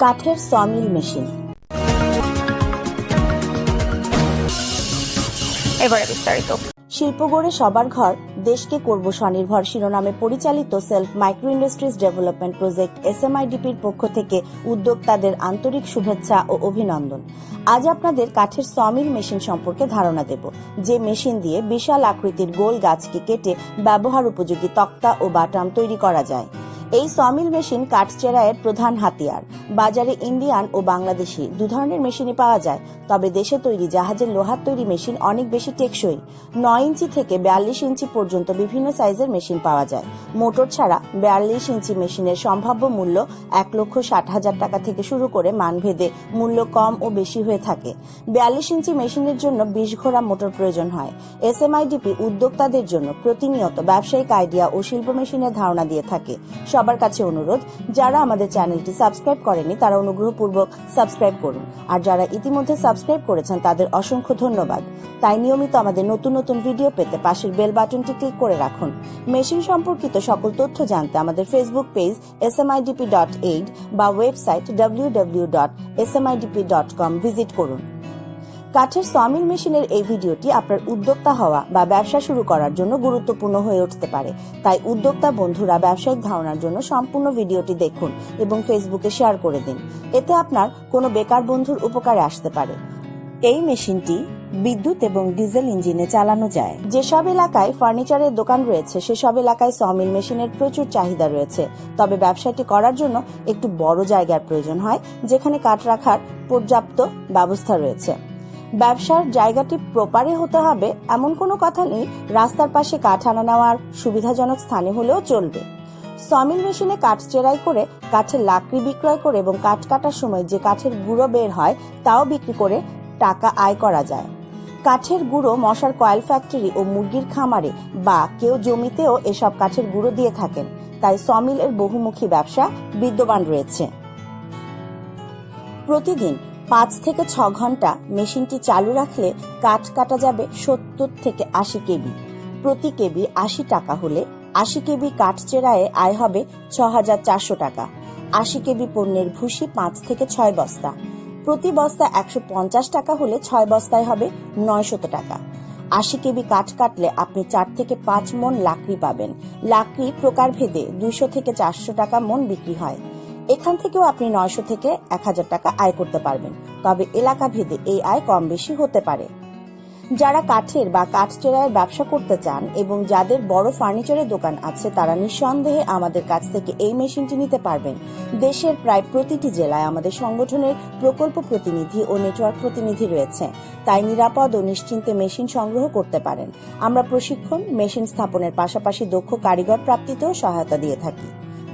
কাঠের sawmill machine. এবারে বিস্তারিত। শিল্প গড়ে সবার ঘর, দেশকে করব স্বনির্ভর শিরোনামে পরিচালিত self micro industries development project SMIDPর পক্ষ থেকে উদ্যোক্তাদের আন্তরিক শুভেচ্ছা ও অভিনন্দন। আজ আপনাদের কাঠের সমিল মেশিন সম্পর্কে ধারণা দেব, যে মেশিন দিয়ে বিশাল আকৃতির গোল গাছকে কেটে ব্যবহার উপযোগী তক্তা ও বাটাম তৈরি করা যায়। এই সমিল মেশিন কাঠ চেরাইয়ের প্রধান হাতিয়ার। বাজারে ইন্ডিয়ান ও বাংলাদেশি দু ধরনের মেশিনই পাওয়া যায়, তবে দেশে তৈরি জাহাজের লোহার তৈরি মেশিন অনেক বেশি টেকসই। 9 ইঞ্চি থেকে 42 ইঞ্চি পর্যন্ত বিভিন্ন সাইজের মেশিন পাওয়া যায়। মোটর ছাড়া 42 ইঞ্চি মেশিনের সম্ভাব্য মূল্য 1,60,000 টাকা থেকে শুরু করে মানভেদে মূল্য কম ও বেশি হয়ে থাকে। 42 ইঞ্চি মেশিনের জন্য 20 ঘোড়া মোটর প্রয়োজন হয়। SMIDP উদ্যোক্তাদের জন্য প্রতিনিয়ত ব্যবসায়িক আইডিয়া ও শিল্প মেশিনের ধারণা দিয়ে থাকে। সবার কাছে অনুরোধ, যারা আমাদের চ্যানেলটি সাবস্ক্রাইব করেনি তারা অনুগ্রহপূর্বক সাবস্ক্রাইব করুন, আর যারা ইতিমধ্যে সাবস্ক্রাইব করেছেন তাদের অসংখ্য ধন্যবাদ। তাই নিয়মিত আমাদের নতুন নতুন ভিডিও পেতে পাশের বেল বাটনটি ক্লিক করে রাখুন। মেশিন সম্পর্কিত সকল তথ্য জানতে আমাদের ফেসবুক পেজ smidp.aid বা ওয়েবসাইট www.smidp.com ভিজিট করুন। কাঠের সমিল মেশিনের এই ভিডিওটি আপনার উদ্যোক্তা হওয়া বা ব্যবসা শুরু করার জন্য গুরুত্বপূর্ণ হয়ে উঠতে পারে। তাই উদ্যোক্তা বন্ধুরা ব্যবসায়িক ধারণার জন্য সম্পূর্ণ ভিডিওটি দেখুন এবং ফেসবুকে শেয়ার করে দিন। এতে আপনার কোনো বেকার বন্ধুর উপকারে আসতে পারে। এই মেশিনটি বিদ্যুৎ এবং ডিজেল ইঞ্জিনে চালানো যায়। যেসব এলাকায় ফার্নিচারের দোকান রয়েছে সেসব এলাকায় সমিল মেশিনের প্রচুর চাহিদা রয়েছে, তবে ব্যবসাটি করার জন্য একটু বড় জায়গার প্রয়োজন হয়, যেখানে কাঠ রাখার পর্যাপ্ত ব্যবস্থা রয়েছে। ব্যবসার জায়গাটি প্রপারে হতে হবে এমন কোনো কথা নেই, রাস্তার পাশে কাঠ আনা নেওয়ার সুবিধাজনক স্থানে হলেও চলবে। সমিল মেশিনে কাঠ চেরাই করে কাঠের লাকড়ি বিক্রয় করে এবং কাঠ কাটার সময় যে কাঠের গুঁড়ো বের হয় তাও বিক্রি করে টাকা আয় করা যায়। কাঠের গুঁড়ো মশার কয়েল ফ্যাক্টরি ও মুরগির খামারে বা কেউ জমিতেও এসব কাঠের গুঁড়ো দিয়ে থাকেন, তাই সমিলের বহুমুখী ব্যবসা বিদ্যমান রয়েছে। প্রতিদিন 5 থেকে 6 ঘন্টা মেশিনটি চালু রাখলে কাঠ কাটা যাবে 70 থেকে 80 কেবি। প্রতি কেবি 80 টাকা হলে 80 কেবি কাঠ চেরায়ে আয় হবে 6,400 টাকা। 80 কেবি পণ্যের ভুসি 5 থেকে 6 বস্তা। প্রতি বস্তা 150 টাকা হলে 6 বস্তায় হবে 900 টাকা। 80 কেবি কাঠ কাটলে আপনি 4 থেকে 5 মণ লাকড়ি পাবেন। লাকড়ি প্রকারভেদে 200 থেকে 400 টাকা মণ বিক্রি হয়। এখান থেকেও আপনি 900 থেকে 1000 টাকা আয় করতে পারবেন, তবে এলাকা ভেদে এই আয় কম বেশি হতে পারে। যারা কাঠের বা কাঠ চেরাইয়ের ব্যবসা করতে চান এবং যাদের বড় ফার্নিচারের দোকান আছে তারা নিঃসন্দেহে আমাদের কাছ থেকে এই মেশিনটি নিতে পারবেন। দেশের প্রায় প্রতিটি জেলায় আমাদের সংগঠনের প্রকল্প প্রতিনিধি ও নেটওয়ার্ক প্রতিনিধি রয়েছে, তাই নিরাপদ ও নিশ্চিন্তে মেশিন সংগ্রহ করতে পারেন। আমরা প্রশিক্ষণ, মেশিন স্থাপনের পাশাপাশি দক্ষ কারিগর প্রাপ্তিতেও সহায়তা দিয়ে থাকি।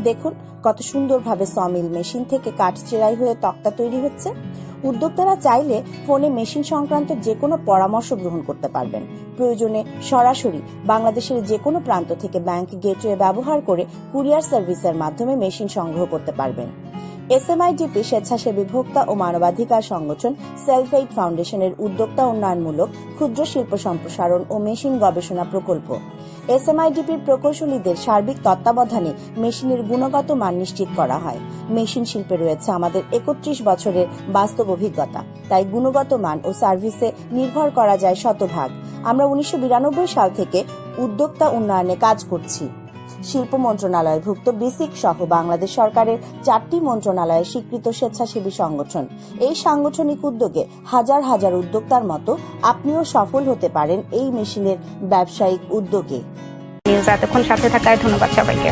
দেখুন কত সুন্দরভাবে সমিল মেশিন থেকে কাঠ চেরাই হয়ে তক্তা তৈরি হচ্ছে। উদ্যোক্তারা চাইলে ফোনে মেশিন সংক্রান্ত যে কোনো পরামর্শ গ্রহণ করতে পারবেন। প্রয়োজনে সরাসরি বাংলাদেশের যে কোনো প্রান্ত থেকে ব্যাংক গেটওয়ে ব্যবহার করে কুরিয়ার সার্ভিসের মাধ্যমে মেশিন সংগ্রহ করতে পারবেন। SMIDP স্বেচ্ছাসেবী ভোক্তা ও মানবাধিকার সংগঠন সেলফ এইড ফাউন্ডেশনের উদ্যোক্তা উন্নয়নমূলক ক্ষুদ্র শিল্প সম্প্রসারণ ও মেশিন গবেষণা প্রকল্প। SMIDPর প্রকৌশলীদের সার্বিক তত্ত্বাবধানে মেশিনের গুণগত মান নিশ্চিত করা হয়। মেশিন শিল্পে রয়েছে আমাদের 31 বছরের বাস্তব অভিজ্ঞতা, তাই গুণগত মান ও সার্ভিসে নির্ভর করা যায় শতভাগ। আমরা 1992 সাল থেকে উদ্যোক্তা উন্নয়নে কাজ করছি। শিল্প মন্ত্রণালয়ভুক্ত বিসিক সহ বাংলাদেশ সরকারের 4টি মন্ত্রণালয়ের স্বীকৃত স্বেচ্ছাসেবী সংগঠন। এই সাংগঠনিক উদ্যোগে হাজার হাজার উদ্যোক্তার মতো আপনিও সফল হতে পারেন এই মেশিনের ব্যবসায়িক উদ্যোগে। এতক্ষণ সাথে থাকায় ধন্যবাদ সবাইকে।